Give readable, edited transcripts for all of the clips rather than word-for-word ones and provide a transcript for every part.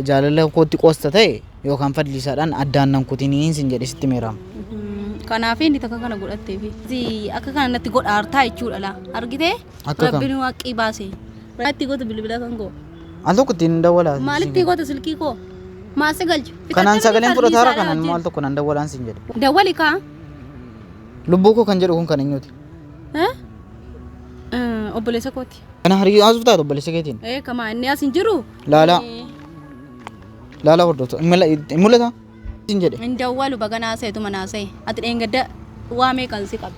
jaalala kootti qosta ta'e yookaan fallisaadhaan addaan nan kutiniin sin jedhe sitti meeraam. Kanaaf inni takka kana godhatteefi akka kanatti godhaartaa jechuudha la argitee rabbiin waaqii baase raatti goota bilbila kan koo al tokko ittiin dawwalaa maalitti goota silkii koo maasi galchu kanaan sagaleen fudhataara kanaan maal tokko nan dawwalaan sin jedhe dawwali kaa lubbuu koo kan jedhu kun kan eenyuuti obboleessa kooti kana harii haasuuf taate obboleessa keetiin kamaa inni as hin jiru laala hordoftu mul'ata sin jedhe hin dawwalu baganaa seetu manaa see ati dheengadda waamee kan si qabe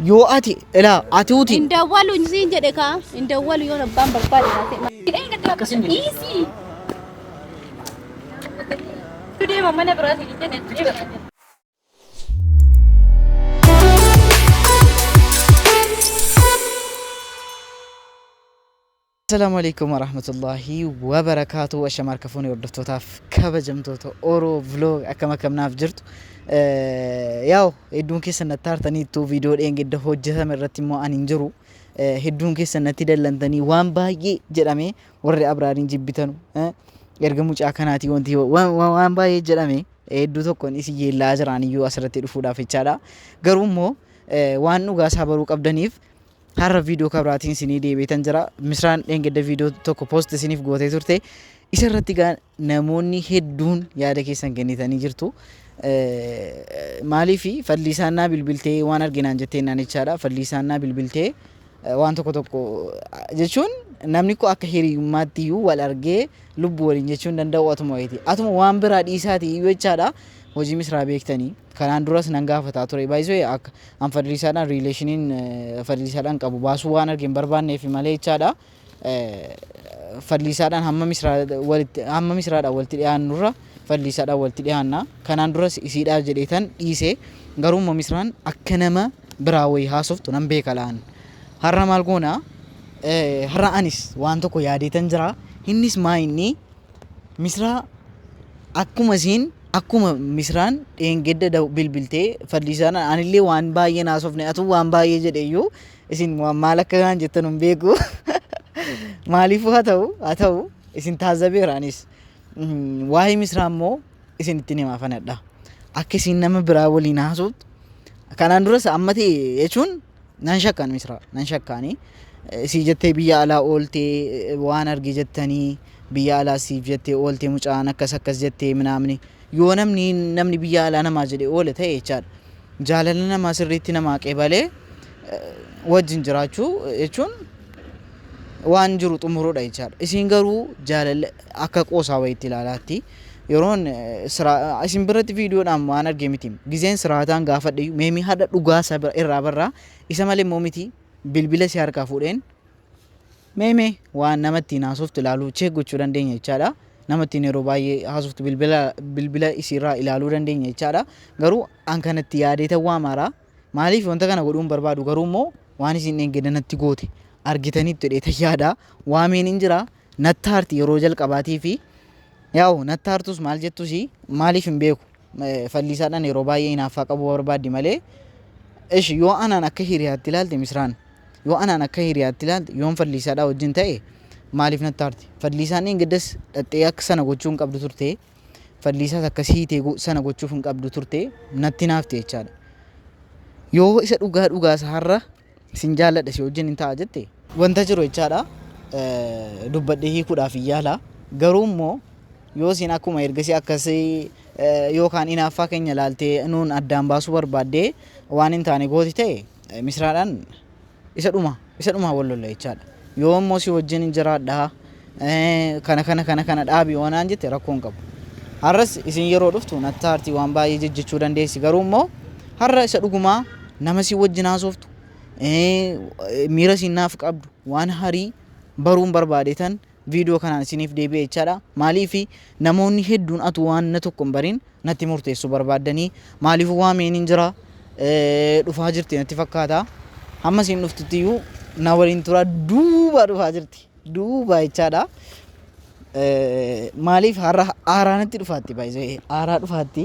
yoo ati ilaa ati uti hin dawwalu sin jedhe kaa hin dawwalu yoo abbaan barbaade laatee dheengadda akkasin easy today mamma biraati jedhe السلام عليكم ورحمة الله وبركاته وشمار كفوني وردفتوتا في كبجمتوتا أورو فلوغ أكما كمنا فجرت ياو هدون كي سنة تارتاني تو فيديو إنجي ده هجة مرتي مو أن انجرو هدون كي سنة تدلندني وان باي جرامي ورد أبرارين جيبتانو يرغمو چاكناتي وانتي وان باي جرامي هدو توكون إسي يلاجراني يو أسرتي رفودا في چادا غروم مو وان نوغا سابروك أبدانيف harra video kabraatiin sinii deebiitan jira misraan dheengadda video tokko post isiniif gootee turte isa irratti gaa namoonni hedduun yaada keessan kennitanii jirtu maaliifi fallisaannaa bilbiltee waan arginaan jettee naan jechaadha fallisaannaa bilbiltee waan tokko jechuun namni ko akka hiriyummaatti iyyuu wal argee lubbuu waliin jechuun danda'u atuma waan biraa dhiisaati iyyuu jechaadha hojii misraa beektanii kanaan duras nan gaafataa ture baay'isoo akka an fallisaadhaan rileeshiniin fallisaadhaan qabu baasuu waan argin barbaanneef malee jechaadha fallisaadhaan hamma misraadhaan walitti dhiyaannurra fallisaadhaan walitti dhiyaanna kanaan duras isiidhaaf jedheetan dhiisee garuu misraan akka nama biraa wayii haasoftu nan beeka laan har'a maal goona har'a anis waan tokko yaadeetan jira innis maa inni misraa akkuma misraan dheengadda bilbiltee fallisaan anillee waan baay'ee naasofne atu waan baay'ee jedheyyuu isin maal akka kan jettan hin beeku maaliifuu haa ta'u isin taazabeeraanis waa'ee misraan immoo isin ittiin himaa fanadha akka isin nama biraa waliin haasoftu kanaan duras ammati jechuun nan shakkaan misraa nan shakkaanii si jettee biyya alaa ooltee waan argi jettanii biyya alaa siif jettee ooltee mucaan akkas jettee minaamni yoo namni biyya alaa namaa jedhe oole ta'e jechaadha jaalala namaa sirriitti namaa qeebalee wajjin jiraachuu jechuun waan jiru xumuruudha jechaadha isin garuu jaalala akka qoosaa wayitti ilaalaatti yeroon isin biratti viidiyoodhaan waan argee miti gizeen siraataan gaafadhe meemii hadha dhugaa irraa barraa isa malee immoo miti bilbila si harkaa fuudheen meemee waan namatti naasoftu ilaaluu cheek gochuu dandeenya jechaadha namatti yeroo baay'ee haasoftu bilbila isiirraa ilaaluu dandeenya jechaadha garuu an kanatti yaadeeta waa mara maaliif wanta kana godhuun barbaadu garuu immoo waan isin dheengadda natti goote argitanitti dheeta yaada waameen hin jira nattaarti yeroo jalqabaatii fi yaa'u nattaartus maal jettus maaliif hin beeku fallisaadhaan yeroo baay'ee hinaaffaa qabu barbaaddi malee ishi yoo anaan akka hiriyaatti ilaalte misraan yoo anaan akka hiriyaatti ilaalte yoon fallisaadhaa wajjin ta'e maaliif nattaarti fallisaan dheengaddas dhaxxee akka sana gochuu hin qabdu turte fallisaas akka siitee sana gochuuf hin qabdu turte natti naafte jechaadha yoo isa dhugaa har'a sin jaalladha si wajjin hin ta'a jette wanta jiru jechaadha dubbadhee hiikuudhaaf yaala garuu immoo yoo sin akkuma ergasii akkasii yookaan hinaaffaa keenya laaltee nuun addaan baasuu barbaaddee waan hin taane gooti ta'e misraadhaan isa dhuma wallolla jechaadha yoo immoo si wajjin hin jiraadhaa kana dhaabii oonaan jette rakkoo hin qabu har'as isin yeroo dhuftu nattaartii waan baay'ee jechuu dandeessi garuu immoo har'a isa dhugumaa nama si wajjin haasoftu miira sinnaaf qabdu waan harii baruun barbaadeetan viidiyoo kanaan isiniif deebi'e jechaadha maaliifi namoonni hedduun atu waan na tokko hin barin natti murteessu barbaaddanii maaliif waameen hin jira dhufaa jirti natti fakkaata hamma isin dhuftutti na waliin tura duuba dhufaa jirti duuba jechaadha maaliif har'a aaraanatti dhufaatti baay'ee aaraa dhufaatti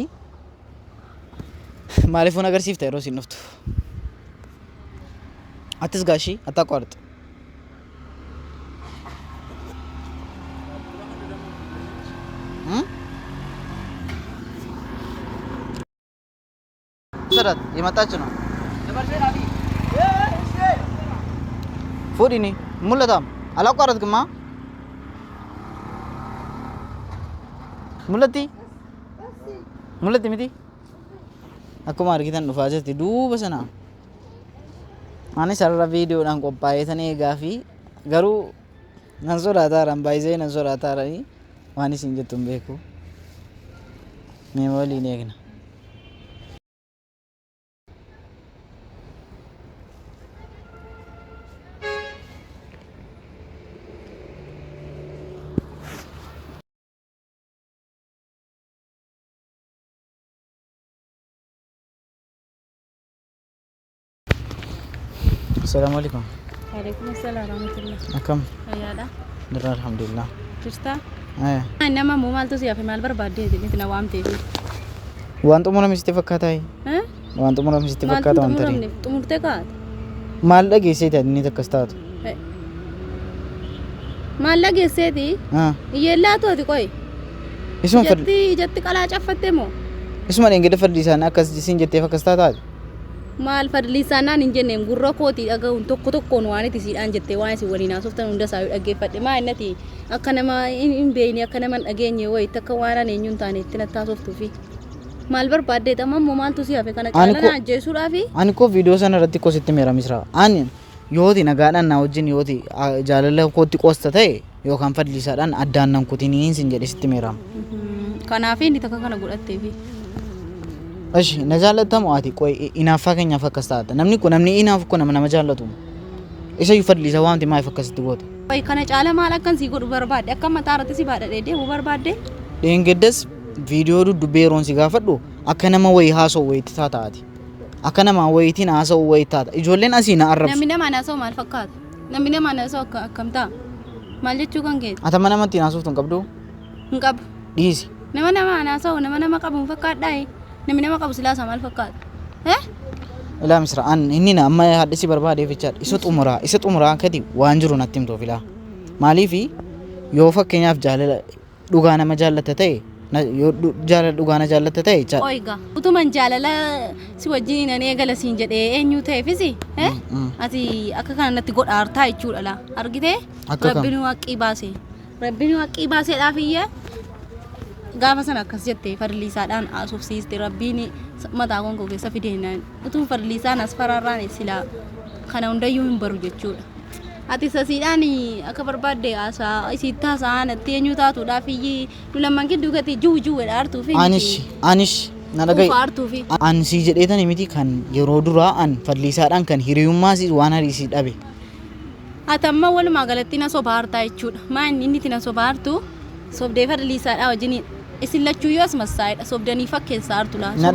maaliif on agarsiifta yeroo isin dhuftu አትዝጋሺ አታቋርጥ Nazarat የመጣች ነው ፉዲኒ ሙለታም አላቋረጥክማ ሙለቲ miti akkuma argitan dhufaa jirti duuba sana anis sarara viidiyoodhaan qophaa'eetan eegaa fi garuu nan sodaataaraan baay'isee nan sodaataaranii waan isin jettu hin beeku mee waliin eegna Assalamualaikum. Waalaikumsalam warahmatullah. Akkam? Fayyaadha. Dirra alhamdulillah. Jirtaa? Eh. Nama moo maaltu siyaaf maal barbaadde jedhanii na waamteef. Waan xumurame sitti fakkaata? Waan xumurame sitti fakkaata waan tarii? Maaltu xumurtee kaa'ate? Maal dhageesseeti inni takkas taatu? Maal dhageesseeti? Iyyeellaatu ati qoy. Isuma fadhi. Ijatti qalaa caffatte moo? Isuma dhengedda fadhi isaanii akkas isin jetteef akkas taataati? Maal fadliisaanaan hin jenneen gurra kootii dhaga'uun tokko tokkoon waan itti siidhaan jettee waan isin waliin haasoftan hunda isaa dhaggeeffadhe maa innati akka nama hin beekne akka nama hin dhageenye wayitti akka waan ani eenyuun taane itti natti haasoftuufi maal barbaaddeet amma immoo maaltu si hafe kana caalaa ajjeesuudhaafi ani koo viidiyoo sana irratti koo sitti meeramisira ani yooti nagaadhaan na wajjin yooti jaalala kootti qoosta ta'e yookaan fadliisaadhaan addaan nan kutiniin sin jedhe sitti meerama kanaaf inni takka kana godhatteefi Ashi na jaallatamu ati qoy inaaffaa keenyaaf akkas taata namni kun namni inaaf kun nama jaallatu isa yu fadliisa waamti maaf akkasitti goote qoy kana caala maal akkan si godhu barbaadde akka mataa irratti si baadhadhee deemu barbaadde dheengaddas viidiyoo dubbee yeroon si gaafadhu akka nama wayii haasoo wayitti taata ati akka nama wayitiin haasoo wayii taata ijoolleen asii na arrabsu namni nama haasoo maal fakkaata namni nama haasoo akkam ta'a maal jechuu kan keeti atama namatti haasoftu hin qabdu hin qabu dhiisi nama haasoo nama qabu hin fakkaadhaa namni nama qabu silaasa maal fakkaata ilaa misra an inni na amma haddisi barbaadeef jechaadha isa xumuraa akkati waan jiru natti himtuuf ilaa maaliifi yoo fakkeenyaaf jaalala dhugaa nama jaallata ta'e yoo jaalala dhugaa na jaallata ta'e jechaadha oiga utuman jaalala si wajjin nan eegala siin jedhee eenyu ta'eefisi ati akka kana natti godhaartaa jechuudha laa argitee rabbiin waaqii baaseedhaaf iyyee gaafa sana akkas jettee fadliisaadhaan haasofsiiste rabbiin mataa koo keessa fideenaan utuu fadliisaan as faraarraan silaa kana hundayyuu hin baru jechuudha ati sasiidhaan akka barbaadde haasaa isitti haasa'an atti eenyu taatuudhaaf iyyii nu lamman gidduu gati juu dhaartuufi anish na dhagaye an sii jedheetani miti kan yeroo duraa an fadliisaadhaan kan hiriyummaa waan hariisii dhabe atamma walumaa galatti na sobaartaa jechuudha maa inni itti na sobaartu sobdee fadliisaadhaa wajjiniin isin lachuu yoo as massaa'edha sobdanii fakkeessaa hartu laa na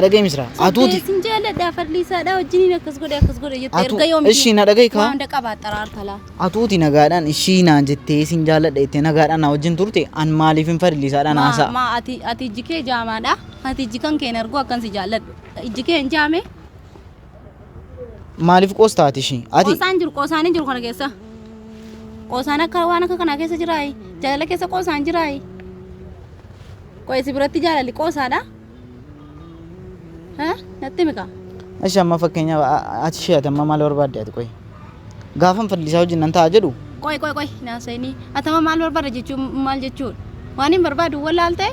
dhagaye misra atuuti isin jaalladhaa fadliisaadhaa wajjiniin akkas godhe jettee erga yoomitti ishii na dhagaye kaa waan dhaqabaaxxaraa harta laa atuuti nagaadhaan ishii naan jettee isin jaalladha jettee nagaadhaan na wajjin turte an maaliif hin fadliisaadhaan haasa'a maa ati ijji kee jaamaadha ati ijji kan keen argu akkan si jaalladhu ijji kee hin jaame maaliif qoostaati ishii ati qoosaan hin jiru kana keessa qoosaan akka waan akka kanaa keessa jiraayi jaalala keessa qoosaan jiraayi qoy si biratti jaalalli qoosaadha natti mika ashi amma fakkeenyaaf ati ishee ati amma maal barbaadde ati qoy gaafan fadliisaa wajjin nan ta'a jedhu qoy naasayni atama maal barbaada jechuun maal jechuudha waan hin barbaadu wallaalte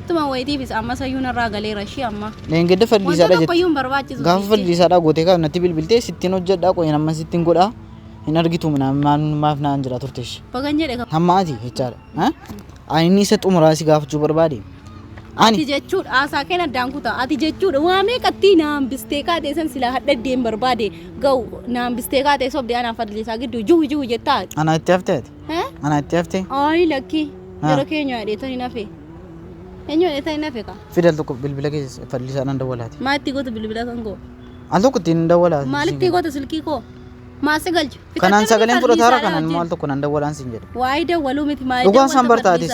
tuma wayitiifis amma sayyuu narraa galeera ishii amma leengedda fadliisaadha jette gaafa fadliisaadha gootee kaa natti bilbiltee sittiin hojjedhaa qoy amma sittiin godhaa hin argitu maaf naan jira turteesh bagan jedhe hamma ati jechaadha ani isa xumuraa si gaafachuu barbaade ati jechuudha haasaa keen addaan kutaa ati jechuudha waa meeqatti naan bistee kaatee san silaa hadhaddeen barbaade ga'u naan bistee kaatee sobdee anaa fadliisaa gidduu jiwu jettaa ana itti haftee ana itti haftee ayi lakki yeroo keenya dheetanii nafe eenyu dheetanii nafe ka fidal tokko bilbila keessa fadliisaadhaan dawwalaati maa itti goota bilbila kan koo al tokko ittiin dawwalaati maalitti goota silkii koo maasi galchu kanaan sagaleen fudhataara kanaan maal tokko nan dawwalaan siin jedhe waa'ee dawwaluu miti maa dhugaa isaan bartaatis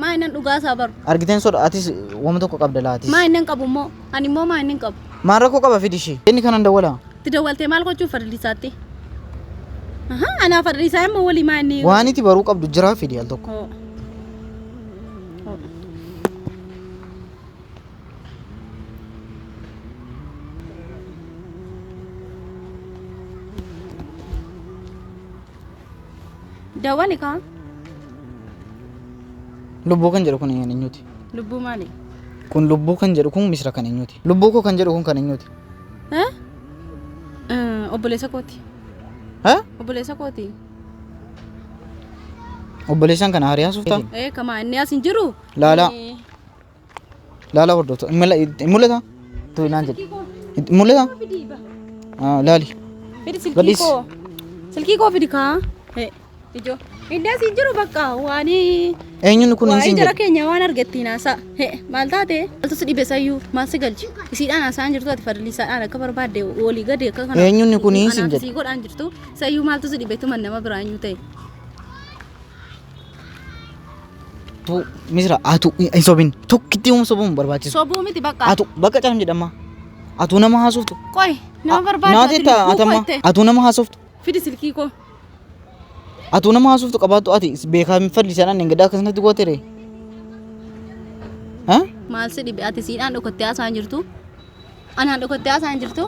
maa innan dhugaa isaa baru argiteen soda atis wama tokko qabda laatis maa innan qabu immoo ani immoo maa innan qabu maan rakkoo qaba fidishii inni kanaan dawwalaa itti dawwaltee maal gochuuf fadliisaatti anaa fadliisaa immoo walii maa inni waan itti baruu qabdu jiraa fidi al tokko Dawwali kaa. Lubbuu kan jedhu kun eenyuti? Lubbuu maali? Kun lubbuu kan jedhu kun misira kan eenyuti? Lubbuu koo kan jedhu kun kan eenyuti? Obboleessa kooti. Obboleessa kooti. Obboleessaan kana hariyaa suuftaa? Kamaa inni as hin jiru. Laala hordoftu. Mul'ata? Tu naan jedhe. Mul'ata? Laali. Fidi silkii koo. Silkii koo fidi kaa. Ijoo. Inni as hin jiru bakka waani. Eenyuun kun hin jara keenya waan argattiin haasa. Maal taate? Maaltu si dhibe sayyuu maal si galchi? Isiidhaan haasaan jirtu ati fardiliisaadhaan akka barbaadde olii gadi akka kana. Eenyuun kun hin jedhe. Anaan si godhaan jirtu sayyuu maaltu si dhibe tuman nama biraa eenyu ta'e. Tu misira atu hin sobin tokkitti sobuun barbaachisu. Sobuu miti bakka. Atu bakka caam jedhama. Atu nama haasoftu. Qoy nama barbaadu. Naati atama atu nama haasoftu. Fidi silkii koo. Atu nama haasoftu qabaattu ati beekaa fardiliisaadhaan engadaa akkasumatti gootere. Maal si dhibe ati siidhaan dhokottee haasaan jirtu? Anaan dhokottee haasaan jirtu?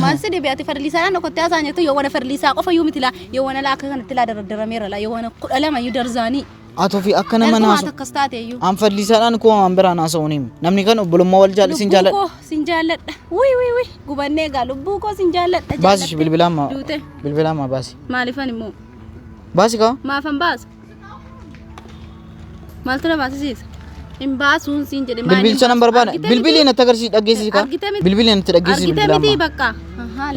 Maal si dhibe ati fardiliisaadhaan dhokottee haasaan jirtu yoo wana fardiliisaa qofa yoo miti laa yoo wana laa akka kanatti laa daraddarameera laa yoo wana 12 iyyuu darzaanii. Atu fi akka nama naasu. An fardiliisaadhaan koo waan biraan haasa'uun himi. Namni kan obbolummaa wal jaalladha sin jaalladha. Lubbuu koo sin jaalladha. Wii gubannee egaa lubbuu koo sin jaalladha. Baasi bilbilaamma. Bilbilaamma baasi. Maaliifan immoo? Baasi kaa? Maafan baasa? Maaltu na baasisiisa? Hin baasuun siin jedhe bilbilcha nan barbaada. Bilbilii natti agarsiisi dhageessisi kaa? Bilbilii natti dhageessisi bilbilaamma. Argite miti bakka.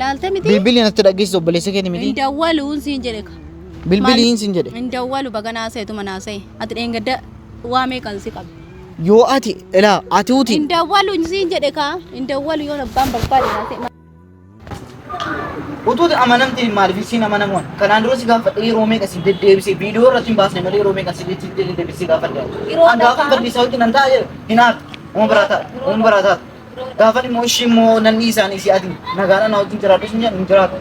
Laalte miti? Bilbilii natti dhageessisi obboleessa keeti miti? Hin dawwaluun siin jedhe kaa. Bilbiliin sin jedhe. Hin dawwalu baganaa seetu manaa see. Ati dheengadda waamee kan si qabu. Yoo ati ilaa ati uti. Hin dawwalu siin jedhe kaa. Hin dawwalu yoo abbaan barbaade naasee. Utuuti amanamtiin maaliif siin amanamuun? Kanaan dura si gaafadhe yeroo meeqa si deddeebisee viidiyoo irratti hin baasne malee yeroo meeqa si deddeebisee gaafadhe. Gaafa fardisa wajjin nan taa'e hinaaf uma baraataat. Gaafa immoo ishii immoo nanni isaanii si ati nagaadhaan na wajjin jiraatu sun jedhu hin jiraatu.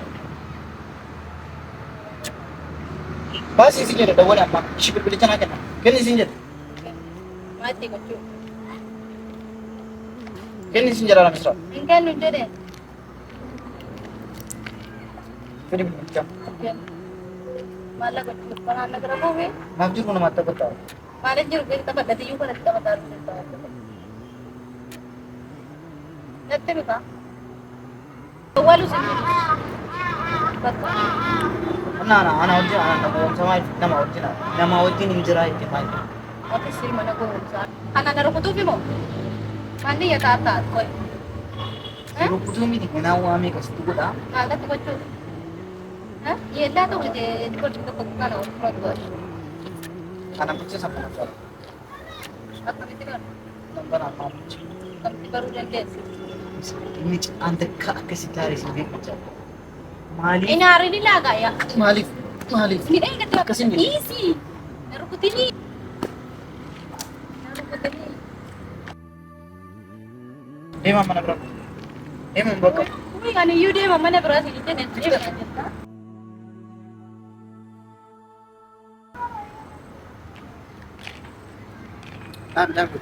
Baasi si jedhe dawwani amma ishii bilbilicha naa kenna. Kenni siin jedhe. Maatti gochuu. Kenni siin jedha misra. Hin kennu jedhe. Fidi bilbilicha. Maalla gochuu kanaan nagara buufee. Naaf jiru namatti taphataa. Maaliif jiru beekta badhatiyyuu kanatti taphataa jirta. Natti mita. Dawwalu siin jedhe. Bakka. Ana wajjin nama wajjin hin jiraa itti maali. Ati sii mana goonsaa. Ana na rukutuufi moo? Manni yataa taat qoy. Rukutuu miti kanaan waamee qasitti godhaa. Maalatti gochuu? Yeellaa ta'u gochuu tokko kana of fudhatu godhe. Kana bicha sammuu jala. Akkamitti godhu? Lambaraan maal bicha? Akkamitti baruu dandeessi? Inni anta akkasitti haarisi beeku jala. Maaliif? Inaari ni laagaa yaa. Maaliif? Midhaan gadi Akkasin jedhe. dhiisii. Na rukutinii. Deemaa mana bira. Deemaa bakka. Kan iyyuu deema mana biraati hin jenne deema jetta. Dhaabi.